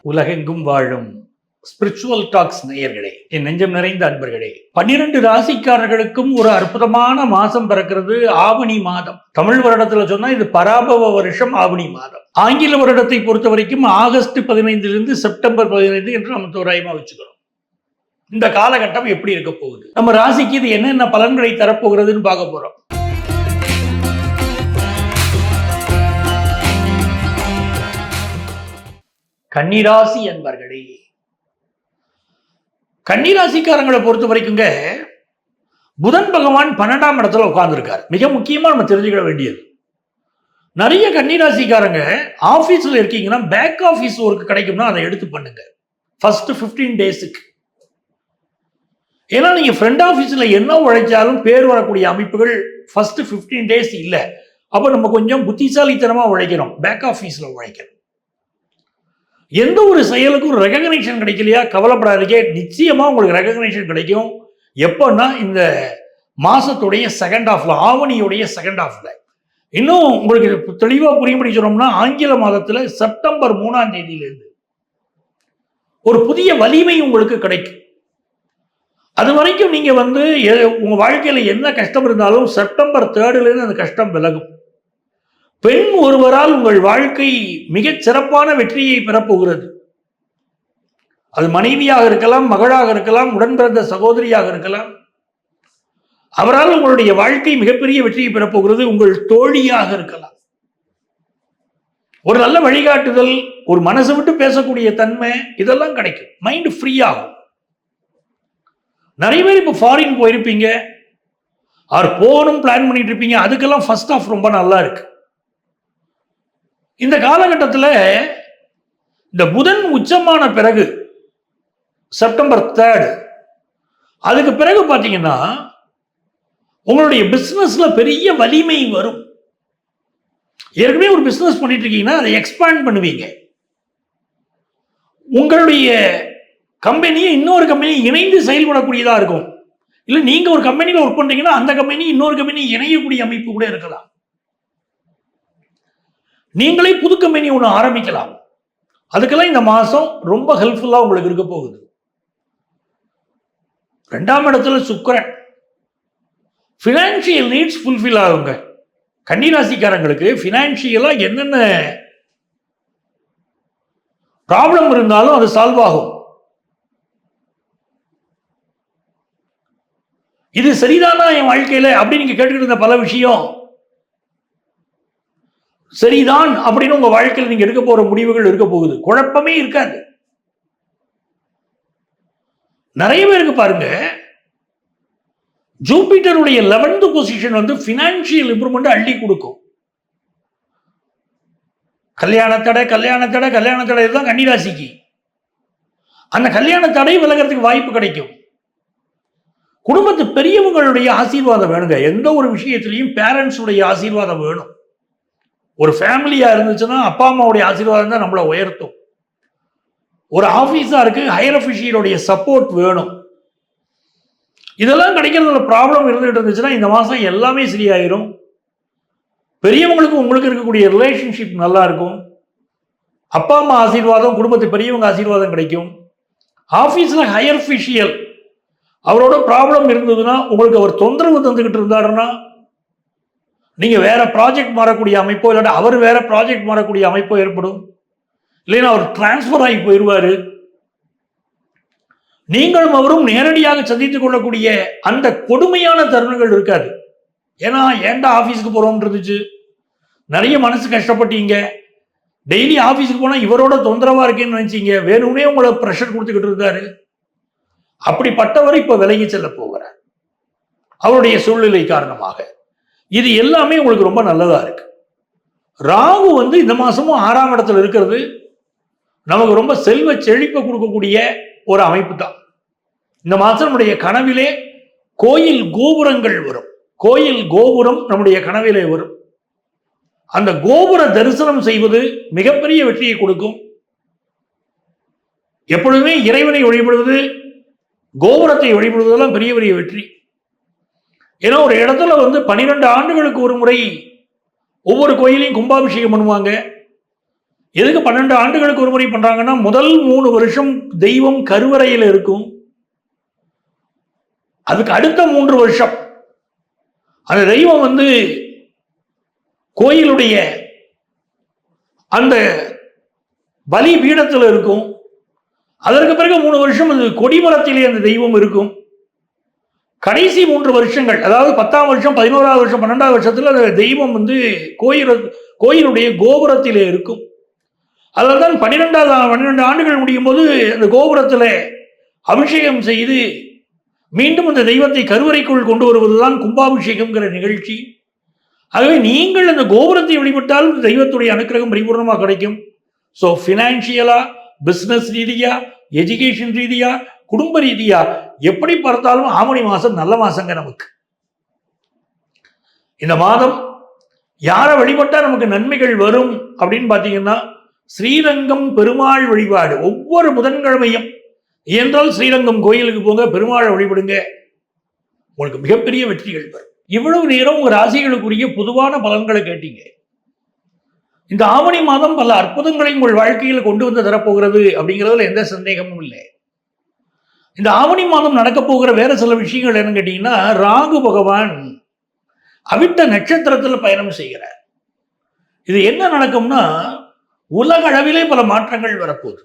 உலகெங்கும் வாழும் spiritual tax நேயர்களே, என் நெஞ்சம் நிறைந்த அன்பர்களே, 12 ராசிக்காரர்களுக்கும் ஒரு அற்புதமான மாசம் பிறக்கிறது. ஆவணி மாதம். தமிழ் வருடத்துல சொன்னா இது பராபவ வருஷம் ஆவணி மாதம். ஆங்கில வருடத்தை பொறுத்த வரைக்கும் ஆகஸ்ட் 15 செப்டம்பர் 15 என்று நம்ம தோராயமா வச்சுக்கிறோம். இந்த காலகட்டம் எப்படி இருக்க போகுது, நம்ம ராசிக்கு இது என்னென்ன பலன்களை தரப்போகிறதுன்னு பார்க்க போறோம். கன்னிராசி என்பர்களே, கன்னிராசிக்காரங்களை பொறுத்த வரைக்குங்க புதன் பகவான் 12ஆம் இடத்துல உட்கார்ந்துருக்கார். மிக முக்கியமா நம்ம தெரிஞ்சுக்க வேண்டியது, நிறைய கன்னிராசிக்காரங்க ஆபீஸ்ல இருக்கீங்கன்னா பேக் ஆபீஸ் ஒர்க் கிடைக்கும்னா அதை எடுத்து பண்ணுங்க ஃபர்ஸ்ட் 15 டேஸுக்கு. ஏன்னா நீங்க ஃப்ரண்ட் ஆபீஸ்ல என்ன உழைச்சாலும் பேர் வரக்கூடிய அமைப்புகள் ஃபர்ஸ்ட் 15 டேஸ் இல்லை. அப்ப நம்ம கொஞ்சம் புத்திசாலித்தனமா உழைக்கிறோம், பேக் ஆபீஸ்ல உழைக்கிறோம். எந்த ஒரு செயலுக்கும் ரெகக்னேஷன் கிடைக்கலையா, கவலைப்படாதீங்க, நிச்சயமா உங்களுக்கு ரெகக்னேஷன் கிடைக்கும். எப்பன்னா இந்த மாசத்துடைய செகண்ட் ஹாஃப்ல, ஆவணியுடைய செகண்ட் ஹாஃப்ல. இன்னும் உங்களுக்கு தெளிவா புரியும்படி சொன்னோம்னா, ஆங்கில மாதத்துல செப்டம்பர் 3ஆம் தேதியிலிருந்து ஒரு புதிய வலிமை உங்களுக்கு கிடைக்கும். அது வரைக்கும் நீங்க உங்க வாழ்க்கையில என்ன கஷ்டம் இருந்தாலும் செப்டம்பர் 3 அந்த கஷ்டம் விலகும். பெண் ஒருவரால் உங்கள் வாழ்க்கை மிகச் சிறப்பான வெற்றியை பெறப்போகிறது. அது மனைவியாக இருக்கலாம், மகளாக இருக்கலாம், உடன் பிறந்த சகோதரியாக இருக்கலாம். அவரால் உங்களுடைய வாழ்க்கை மிகப்பெரிய வெற்றியை பெறப்போகிறது. உங்கள் தோழியாக இருக்கலாம். ஒரு நல்ல வழிகாட்டுதல், ஒரு மனசு விட்டு பேசக்கூடிய தன்மை, இதெல்லாம் கிடைக்கும். மைண்ட் ஃப்ரீ ஆகும். நிறைய பேர் இப்போ ஃபாரின் போயிருப்பீங்க, அவர் போகணும் பிளான் பண்ணிட்டு இருப்பீங்க. அதுக்கெல்லாம் ஃபர்ஸ்ட் ஆஃப் ரொம்ப நல்லா இருக்கு. இந்த காலகட்டத்தில் இந்த புதன் உச்சமான பிறகு செப்டம்பர் 3, அதுக்கு பிறகு பார்த்தீங்கன்னா உங்களுடைய பிசினஸ்ல பெரிய வலிமை வரும். ஏற்கனவே ஒரு பிசினஸ் பண்ணிட்டு இருக்கீங்கன்னா அதை எக்ஸ்பேண்ட் பண்ணுவீங்க. உங்களுடைய கம்பெனியை இன்னொரு கம்பெனி இணைந்து செயல்படக்கூடியதா இருக்கும். இல்லை நீங்க ஒரு கம்பெனியில் ஒர்க் பண்றீங்கன்னா அந்த கம்பெனி இன்னொரு கம்பெனி இணையக்கூடிய அமைப்பு கூட இருக்கலாம். நீங்களே புது கம்பெனி ஒன்று ஆரம்பிக்கலாம். அதுக்கெல்லாம் இந்த மாசம் ரொம்ப ஹெல்ப்ஃபுல்லா உங்களுக்கு இருக்க போகுது. 2ஆம் இடத்துல சுக்கிரன், பினான்சியல் நீட்ஸ் ஃபுல்ஃபில் ஆகுங்க. கன்னிராசிக்காரங்களுக்கு பினான்சியலா என்னென்ன ப்ராப்ளம் இருந்தாலும் அது சால்வ் ஆகும். இது சரிதானா என் வாழ்க்கையில அப்படின்னு நீங்க கேட்டுக்கிட்டு இருந்த பல விஷயம் சரிதான் அப்படின்னு உங்க வாழ்க்கையில் நீங்க எடுக்க போற முடிவுகள் இருக்க போகுது. குழப்பமே இருக்காது. நிறைய பேருக்கு பாருங்க, ஜூபிட்டருடைய 11th பொசிஷன் பினான்சியல் இம்ப்ரூவ்மெண்ட் அள்ளி கொடுக்கும். கல்யாணத்தடை இதுதான் கன்னிராசிக்கு. அந்த கல்யாண தடை விலகிறதுக்கு வாய்ப்பு கிடைக்கும். குடும்பத்து பெரியவங்களுடைய ஆசீர்வாதம் வேணுங்க. எந்த ஒரு விஷயத்திலையும் பேரண்ட்ஸுடைய ஆசீர்வாதம் வேணும். ஒரு ஃபேமிலியா இருந்துச்சுன்னா அப்பா அம்மாவுடைய ஆசீர்வாதம் தான் நம்மளை உயர்த்தும். ஒரு ஆபீஸா இருக்கு, ஹையர் அஃபிஷியலுடைய சப்போர்ட் வேணும். இதெல்லாம் கிடைக்கிறதுல ப்ராப்ளம் இருந்துகிட்டு இருந்துச்சுன்னா இந்த மாசம் எல்லாமே சரியாயிரும். பெரியவங்களுக்கு உங்களுக்கு இருக்கக்கூடிய ரிலேஷன்ஷிப் நல்லா இருக்கும். அப்பா அம்மா ஆசீர்வாதம், குடும்பத்து பெரியவங்க ஆசீர்வாதம் கிடைக்கும். ஆபீஸ்ல ஹையர் அஃபிஷியல் அவரோட ப்ராப்ளம் இருந்ததுன்னா, உங்களுக்கு அவர் தொந்தரவு தந்துகிட்டு இருந்தாருன்னா, நீங்க வேற ப்ராஜெக்ட் மாறக்கூடிய அமைப்போ, இல்லாட்டா அவர் வேற ப்ராஜெக்ட் மாறக்கூடிய அமைப்போ ஏற்படும். இல்லைன்னா அவர் டிரான்ஸ்பர் ஆகி போயிடுவாரு. நீங்களும் அவரும் நேரடியாக சந்தித்துக் கொள்ளக்கூடிய அந்த கொடுமையான தருணங்கள் இருக்காது. ஏன்னா ஏன்டா ஆபீஸ்க்கு போறோம் இருந்துச்சு, நிறைய மனசு கஷ்டப்பட்டீங்க. டெய்லி ஆபீஸ்க்கு போனா இவரோட தொந்தரவா இருக்கேன்னு நினைச்சீங்க. வேணும்னே உங்களை ப்ரெஷர் கொடுத்துக்கிட்டு இருந்தாரு. அப்படிப்பட்டவர் இப்ப விலகி செல்ல போகிறார் அவருடைய சூழ்நிலை காரணமாக. இது எல்லாமே உங்களுக்கு ரொம்ப நல்லதா இருக்கு. ராகு இந்த மாசமும் 6ஆம் இடத்துல இருக்கிறது நமக்கு ரொம்ப செல்வ செழிப்பை கொடுக்கக்கூடிய ஒரு அமைப்பு தான். இந்த மாசம் நம்முடைய கனவிலே கோயில் கோபுரங்கள் வரும். கோயில் கோபுரம் நம்முடைய கனவிலே வரும். அந்த கோபுர தரிசனம் செய்வது மிகப்பெரிய வெற்றியை கொடுக்கும். எப்பொழுதுமே இறைவனை வழிபடுவது, கோபுரத்தை வழிபடுவதெல்லாம் பெரிய பெரிய வெற்றி. ஏன்னா ஒரு இடத்துல 12 ஆண்டுகளுக்கு ஒரு முறை ஒவ்வொரு கோயிலையும் கும்பாபிஷேகம் பண்ணுவாங்க. எதுக்கு 12 ஆண்டுகளுக்கு ஒரு முறை பண்றாங்கன்னா, முதல் 3 வருஷம் தெய்வம் கருவறையில் இருக்கும். அதுக்கு அடுத்த 3 வருஷம் அந்த தெய்வம் கோயிலுடைய அந்த பலி பீடத்தில் இருக்கும். அதற்கு பிறகு 3 வருஷம் அது கொடிமரத்திலே அந்த தெய்வம் இருக்கும். கடைசி 3 வருஷங்கள், அதாவது 10ஆம் வருஷம், 11ஆவது வருஷம், 12ஆவது வருஷத்துல அந்த தெய்வம் கோயிலுடைய கோபுரத்திலே இருக்கும். அதனால்தான் 12 ஆண்டுகள் முடியும் போது அந்த கோபுரத்தில் அபிஷேகம் செய்து மீண்டும் அந்த தெய்வத்தை கருவறைக்குள் கொண்டு வருவதுதான் கும்பாபிஷேகம்ங்கிற நிகழ்ச்சி. ஆகவே நீங்கள் அந்த கோபுரத்தை வழிபட்டால் தெய்வத்துடைய அனுக்கிரகம் பரிபூர்ணமாக கிடைக்கும். ஸோ ஃபினான்ஷியலா, பிஸ்னஸ் ரீதியா, எஜுகேஷன் ரீதியா, குடும்ப ரீதியா எப்படி பார்த்தாலும் ஆவணி மாசம் நல்ல மாசங்க நமக்கு. இந்த மாதம் யாரை வழிபட்டா நமக்கு நன்மைகள் வரும் அப்படின்னு பார்த்தீங்கன்னா, ஸ்ரீரங்கம் பெருமாள் வழிபாடு ஒவ்வொரு புதன்கிழமையும் இயன்றால் ஸ்ரீரங்கம் கோயிலுக்கு போங்க, பெருமாளை வழிபடுங்க, உங்களுக்கு மிகப்பெரிய வெற்றிகள் வரும். இவ்வளவு நேரம் உங்க ராசிகளுக்குரிய பொதுவான பலன்களை கேட்டீங்க. இந்த ஆவணி மாதம் பல அற்புதங்களை உங்கள் வாழ்க்கையில் கொண்டு வந்து தரப்போகிறது அப்படிங்கிறதுல எந்த சந்தேகமும் இல்லை. இந்த ஆவணி மாதம் நடக்க போகிற வேற சில விஷயங்கள் என்னன்னு கேட்டீங்கன்னா, ராகு பகவான் அவிட்ட நட்சத்திரத்தில் பயணம் செய்கிறார். இது என்ன நடக்கும்னா, உலக அளவிலே பல மாற்றங்கள் வரப்போகுது.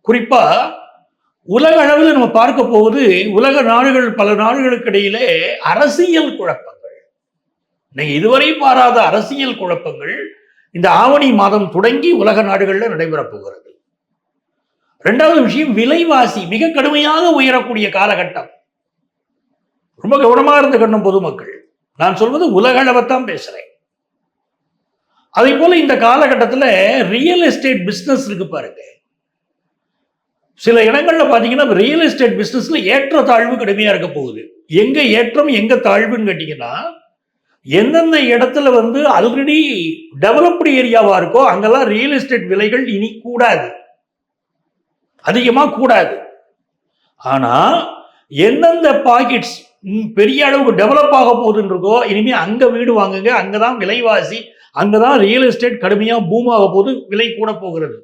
குறிப்பா உலக அளவில் நம்ம பார்க்க போவது உலக நாடுகள், பல நாடுகளுக்கு இடையிலே அரசியல் குழப்பங்கள், நீங்க இதுவரை பாராத அரசியல் குழப்பங்கள் இந்த ஆவணி மாதம் தொடங்கி உலக நாடுகளில் நடைபெறப் போகிறது. இரண்டாவது விஷயம், விலைவாசி மிக கடுமையாக உயரக்கூடிய காலகட்டம். ரொம்ப கவனமாக இருந்து கண்ணும் பொதுமக்கள். நான் சொல்வது உலக அளவைத்தான் பேசுறேன். அதே போல இந்த காலகட்டத்தில் ரியல் எஸ்டேட் பிசினஸ் இருக்கு பாருங்க. சில இடங்கள்ல பாத்தீங்கன்னா ரியல் எஸ்டேட் பிசினஸ்ல ஏற்ற தாழ்வு கடுமையா இருக்க போகுது. எங்க ஏற்றம் எங்க தாழ்வுன்னு கேட்டீங்கன்னா, எந்தெந்த இடத்துல ஆல்ரெடி டெவலப்டு ஏரியாவா இருக்கோ அங்கெல்லாம் ரியல் எஸ்டேட் விலைகள் இனி கூடாது, அதிகமா கூடாது. ஆனா எந்தெந்த பாக்கெட்ஸ் பெரிய அளவுக்கு டெவலப் ஆக போகுதுன்னு இருக்கோ, இனிமே அங்க வீடு வாங்குங்க, அங்கதான் விலைவாசி, அங்கதான் ரியல் எஸ்டேட் கடுமையா பூம் ஆக போகுது, விலை கூட போகிறது.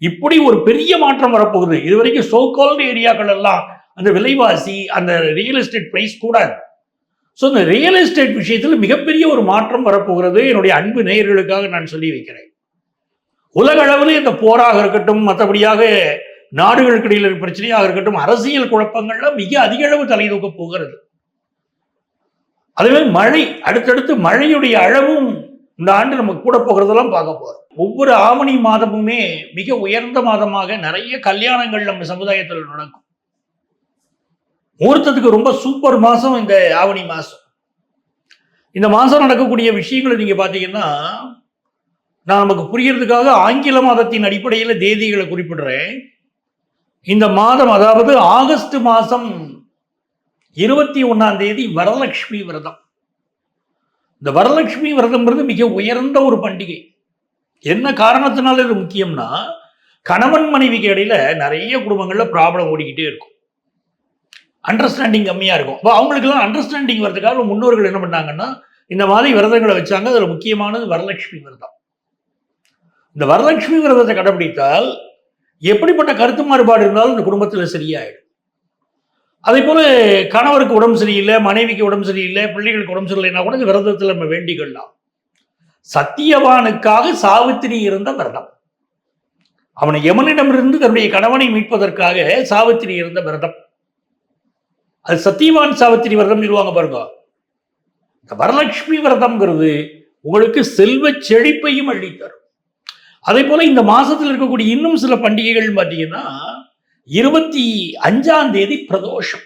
இப்படி ஒரு பெரிய மாற்றம் வரப்போகுது. இதுவரைக்கும் சோகால்டு ஏரியாக்கள் எல்லாம் அந்த விலைவாசி, அந்த ரியல் எஸ்டேட் பிரைஸ் கூடாது. ஸோ இந்த ரியல் எஸ்டேட் விஷயத்தில் மிகப்பெரிய ஒரு மாற்றம் வரப்போகிறது. என்னுடைய அன்பு நேயர்களுக்காக நான் சொல்லி வைக்கிறேன். உலக அளவில் இந்த போராக இருக்கட்டும், மற்றபடியாக நாடுகளுக்கு இடையில் பிரச்சனையாக இருக்கட்டும், அரசியல் குழப்பங்கள்லாம் மிக அதிக அளவு தலை தூக்க போகிறது. அதுவே மழை, அடுத்தடுத்து மழையுடைய அளவும் இந்த ஆண்டு நம்ம கூட போகிறதெல்லாம் பார்க்க போறோம். ஒவ்வொரு ஆவணி மாதமுமே மிக உயர்ந்த மாதமாக நிறைய கல்யாணங்கள் நம்ம சமுதாயத்தில் நடக்கும். முகூர்த்தத்துக்கு ரொம்ப சூப்பர் மாசம் இந்த ஆவணி மாசம். இந்த மாசம் நடக்கக்கூடிய விஷயங்களை நீங்க பாத்தீங்கன்னா, நான் நமக்கு புரியறதுக்காக ஆங்கில மாதத்தின் அடிப்படையில் தேதிகளை குறிப்பிடுறேன். இந்த மாதம், அதாவது ஆகஸ்ட் மாசம் 21ஆம் தேதி வரலட்சுமி விரதம். இந்த வரலட்சுமி விரதம்ங்கிறது மிக உயர்ந்த ஒரு பண்டிகை. என்ன காரணத்தினால இது முக்கியம்னா, கணவன் மனைவிக்கு இடையில நிறைய குடும்பங்கள்ல ப்ராப்ளம் ஓடிக்கிட்டே இருக்கும், அண்டர்ஸ்டாண்டிங் கம்மியா இருக்கும். அப்போ அவங்களுக்கெல்லாம் அண்டர்ஸ்டாண்டிங் வரதுக்காக முன்னோர்கள் என்ன பண்ணாங்கன்னா இந்த மாதிரி விரதங்களை வச்சாங்க. அதுல முக்கியமானது வரலட்சுமி விரதம். இந்த வரலட்சுமி விரதத்தை கடைபிடித்தால் எப்படிப்பட்ட கருத்து மாறுபாடு இருந்தாலும் இந்த குடும்பத்தில் சரியாயிடும். அதே போல கணவருக்கு உடம்பு சரியில்லை, மனைவிக்கு உடம்பு சரியில்லை, பிள்ளைகளுக்கு உடம்பு சரியில்லைன்னா கூட இந்த விரதத்தில் நம்ம வேண்டிக்கலாம். சத்தியவானுக்காக சாவித்திரி இருந்த விரதம். அவனை யமனிடமிருந்து தன்னுடைய கணவனை மீட்பதற்காக சாவித்திரி இருந்த விரதம். அது சத்தியவான் சாவித்திரி விரதம் சொல்லுவாங்க பாருங்க. இந்த வரலட்சுமி விரதம்ங்கிறது உங்களுக்கு செல்வ செழிப்பையும் அள்ளித்தரும். அதே போல இந்த மாசத்தில் இருக்கக்கூடிய இன்னும் சில பண்டிகைகள் பார்த்தீங்கன்னா, 25ஆம் தேதி பிரதோஷம்.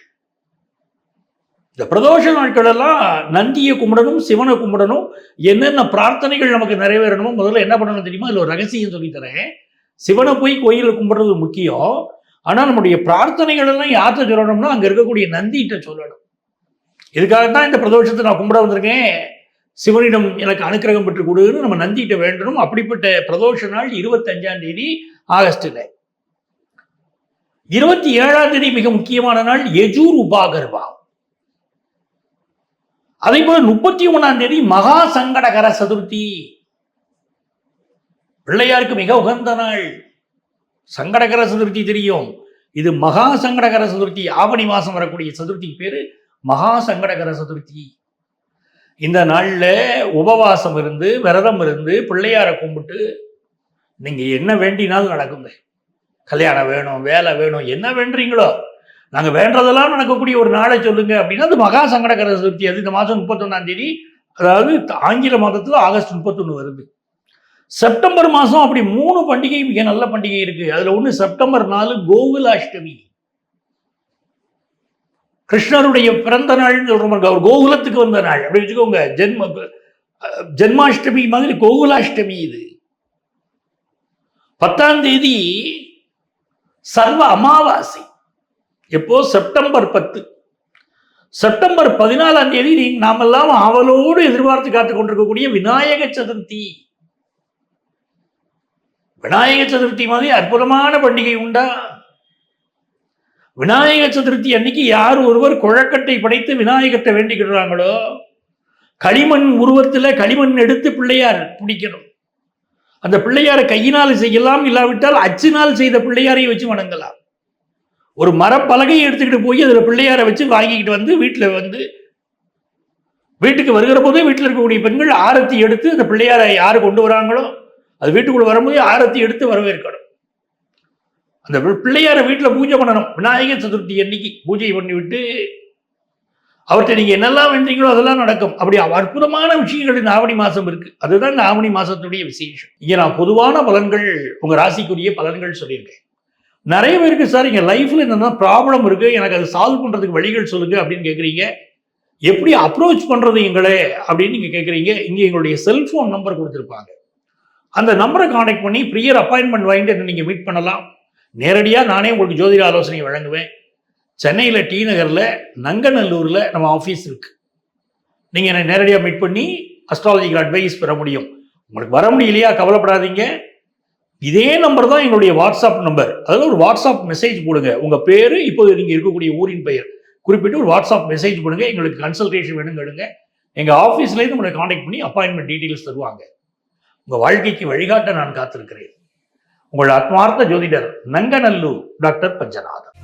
இந்த பிரதோஷ நாட்கள் எல்லாம் நந்தியை கும்பிடணும், சிவனை கும்பிடணும். என்னென்ன பிரார்த்தனைகள் நமக்கு நிறைவேறணுமோ முதல்ல என்ன பண்ணணும் தெரியுமா? அதில் ஒரு ரகசியம் சொல்லித்தரேன். சிவனை போய் கோயிலில் கும்பிடுறது முக்கியம். ஆனால் நம்முடைய பிரார்த்தனைகள் எல்லாம் யார்கிட்ட சொல்லணும்னா அங்கே இருக்கக்கூடிய நந்திகிட்ட சொல்லணும். இதுக்காகத்தான் இந்த பிரதோஷத்தை நான் கும்பிட வந்திருக்கேன், சிவனிடம் எனக்கு அனுக்கிரகம் பெற்று கொடுன்னு நம்ம நந்திகிட்ட வேண்டணும். அப்படிப்பட்ட பிரதோஷ நாள் 25ஆம் தேதி ஆகஸ்டில். 27ஆம் தேதி மிக முக்கியமான நாள் யஜூர் உபாகர்வா. அதே போல 31ஆம் தேதி மகா சங்கடகர சதுர்த்தி. பிள்ளையாருக்கு மிக உகந்த நாள். சங்கடகர சதுர்த்தி தெரியும். இது மகா சங்கடகர சதுர்த்தி. ஆவணி மாசம் வரக்கூடிய சதுர்த்திக்கு பேரு மகா சங்கடகர சதுர்த்தி. இந்த நாள்ல உபவாசம் இருந்து விரதம் இருந்து பிள்ளையார கும்பிட்டு நீங்க என்ன வேண்டினாலும் நடக்குங்க. கல்யாணம் வேணும், வேலை வேணும், என்ன வேண்டுறீங்களோ நாங்க வேண்டதெல்லாம் நடக்கக்கூடிய ஒரு நாளை சொல்லுங்க அப்படின்னா அது மகா சங்கடகர சதுர்த்தி. அது இந்த மாதம் 31ஆம் தேதி, அதாவது ஆங்கில மாதத்துல ஆகஸ்ட் 31 வருது. செப்டம்பர் மாதம் அப்படி 3 பண்டிகை மிக நல்ல பண்டிகை இருக்கு. அதுல ஒன்று செப்டம்பர் 4 கோகுலாஷ்டமி. கிருஷ்ணருடைய பிறந்த நாள் சொல்றோம், அவர் கோகுலத்துக்கு வந்த நாள் அப்படி வச்சுக்கோங்க. ஜென்மாஷ்டமி மாதிரி கோகுலாஷ்டமி. இது 10ஆம் தேதி சர்வ அமாவாசை. எப்போ? செப்டம்பர் 10. செப்டம்பர் 14ஆம் தேதி நாமெல்லாம் ஆவலோடு எதிர்பார்த்து காத்துக் கொண்டிருக்கக்கூடிய விநாயக சதுர்த்தி. விநாயக சதுர்த்தி மாதிரி அற்புதமான பண்டிகை உண்டா? விநாயக சதுர்த்தி அன்னைக்கு யார் ஒருவர் குழக்கட்டை படைத்து விநாயகத்தை வேண்டிக்கிறாங்களோ, களிமண் உருவத்தில் களிமண் எடுத்து பிள்ளையார் பிடிக்கணும். அந்த பிள்ளையாரை கையினால் செய்யலாம், இல்லாவிட்டால் அச்சினால் செய்த பிள்ளையாரை வச்சு வணங்கலாம். ஒரு மரப்பலகையை எடுத்துக்கிட்டு போய் அதில் பிள்ளையாரை வச்சு வாங்கிக்கிட்டு வந்து வீட்டில் வந்து வீட்டுக்கு வருகிற போதே வீட்டில் இருக்கக்கூடிய பெண்கள் ஆரத்தி எடுத்து அந்த பிள்ளையாரை யாரு கொண்டு வராங்களோ அது வீட்டுக்குள்ள வரும்போது ஆரத்தி எடுத்து வரவேற்கணும். அந்த பிள்ளையார வீட்டில் பூஜை பண்ணணும். விநாயகர் சதுர்த்தி அன்னைக்கு பூஜை பண்ணி விட்டு அவர்கிட்ட நீங்க என்னெல்லாம் வேண்டீங்களோ அதெல்லாம் நடக்கும். அப்படி அற்புதமான விஷயங்கள் இந்த ஆவணி மாசம் இருக்கு. அதுதான் இந்த ஆவணி மாசத்துடைய விசேஷம். இங்க நான் பொதுவான பலன்கள், உங்க ராசிக்குரிய பலன்கள் சொல்லியிருக்கேன். நிறைய பேருக்கு சார் எங்க லைஃப்ல என்னென்ன ப்ராப்ளம் இருக்கு, எனக்கு அதை சால்வ் பண்றதுக்கு வழிகள் சொல்லுங்க அப்படின்னு கேட்குறீங்க. எப்படி அப்ரோச் பண்றது எங்களே அப்படின்னு நீங்க கேட்குறீங்க. இங்க எங்களுடைய செல்போன் நம்பர் கொடுத்துருப்பாங்க. அந்த நம்பரை கான்டாக்ட் பண்ணி ப்ரியர் அப்பாயின்மெண்ட் வாங்கிட்டு என்ன நீங்கள் மீட் பண்ணலாம். நேரடியாக நானே உங்களுக்கு ஜோதிட ஆலோசனை வழங்குவேன். சென்னையில் டி நகரில் நங்கநல்லூரில் நம்ம ஆஃபீஸ் இருக்குது. நீங்கள் என்னை நேரடியாக மீட் பண்ணி அஸ்ட்ராலஜிக்கல் அட்வைஸ் பெற முடியும். உங்களுக்கு வர முடியலையா, கவலைப்படாதீங்க. இதே நம்பர் தான் எங்களுடைய வாட்ஸ்அப் நம்பர். அதில் ஒரு வாட்ஸ்அப் மெசேஜ் போடுங்க. உங்கள் பேர், இப்போது நீங்கள் இருக்கக்கூடிய ஊரின் பெயர் குறிப்பிட்டு ஒரு வாட்ஸ்அப் மெசேஜ் போடுங்க. எங்களுக்கு கன்சல்டேஷன் வேணுங்க கேளுங்க. எங்கள் ஆஃபீஸ்லேருந்து உங்களை கான்டாக்ட் பண்ணி அப்பாயின்மெண்ட் டீட்டெயில்ஸ் தருவாங்க. உங்கள் வாழ்க்கைக்கு வழிகாட்ட நான் காத்திருக்கிறேன். உங்கள் ஆத்மார்த்த ஜோதிடர் நங்கநல்லூர் டாக்டர் பஞ்சநாதன்.